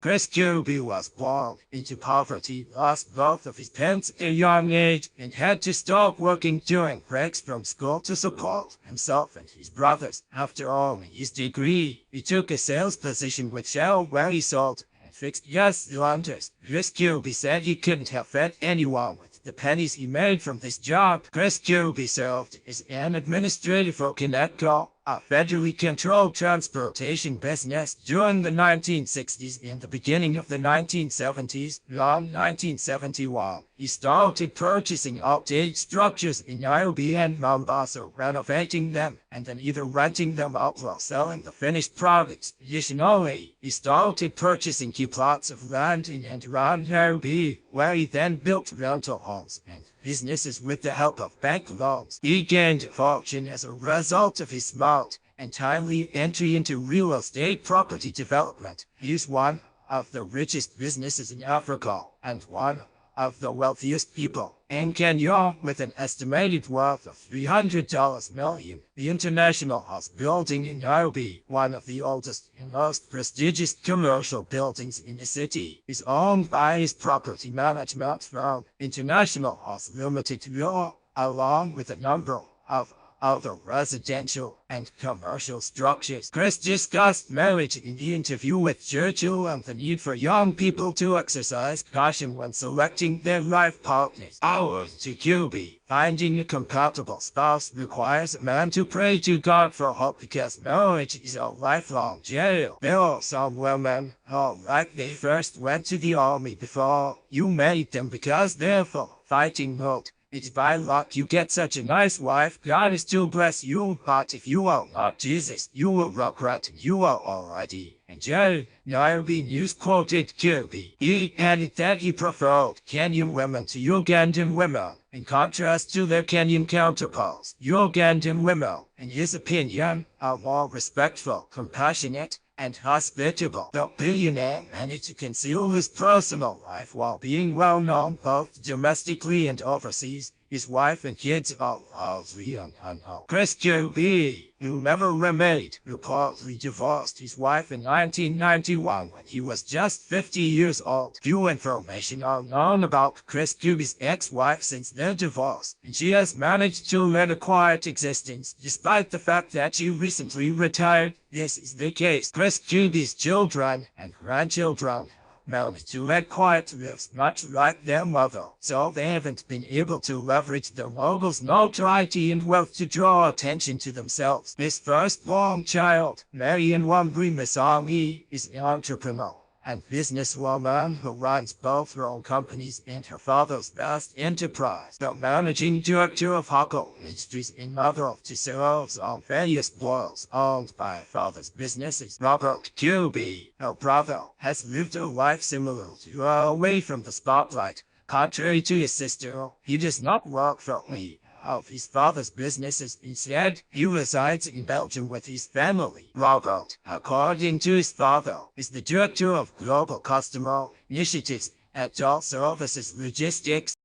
Chris Kirubi was born into poverty, lost both of his parents at a young age, and had to stop working during breaks from school to support himself and his brothers. After earning his degree, he took a sales position with Shell where he sold and fixed gas cylinders. Chris Kirubi said he couldn't have fed anyone with the pennies he made from this job. Chris Kirubi served as an administrator for Kenyan, a federally controlled transportation business during the 1960s and the beginning of the 1970s. Around 1971, he started purchasing outdated structures in Nairobi and Mombasa, renovating them, and then either renting them out or selling the finished products. Additionally, he started purchasing key plots of land in and around Nairobi, where he then built rental homes and businesses with the help of bank loans. He gained a fortune as a result of his smart and timely entry into real estate property development. He is one of the richest businesses in Africa and one of the wealthiest people in Kenya, with an estimated worth of $300 million. The International House building in Nairobi, one of the oldest and most prestigious commercial buildings in the city, is owned by his property management firm, International House Limited, along with a number of other residential and commercial structures. Chris discussed marriage in the interview with Churchill and the need for young people to exercise caution when selecting their life partners. To Kirubi, finding a compatible spouse requires a man to pray to God for hope, because marriage is a lifelong journey. There are some women who, like they first went to the army before you married them because they're for fighting mode. It's by luck you get such a nice wife. God is to bless you, but if you are not Jesus, you will regret you are already. And Nairobi News quoted Kirubi. He added that he preferred Kenyan women to Ugandan women, in contrast to their Kenyan counterparts. Ugandan women, in his opinion, are more respectful, compassionate, and hospitable. The billionaire managed to conceal his personal life while being well known both domestically and overseas. His wife and kids are largely unknown. Chris Kirubi, who never remarried, reportedly divorced his wife in 1991 when he was just 50 years old. Few information are known about Chris Kirubi's ex-wife since their divorce, and she has managed to lead a quiet existence despite the fact that she recently retired. This is the case. Chris Kirubi's children and grandchildren managed to lead quiet lives much like their mother, so they haven't been able to leverage the mogul's notoriety and wealth to draw attention to themselves. His firstborn child, Marian Wambui Masangi, is an entrepreneur and businesswoman who runs both her own companies and her father's vast enterprise. The managing director of Hako Industries and mother of two serves on various boils owned by her father's businesses. Robert Kirubi, her brother, has lived a life similar to her, away from the spotlight. Contrary to his sister, he does not work for any of his father's businesses. Instead, he resides in Belgium with his family. Robert, according to his father, is the director of global customer initiatives at All Services Logistics.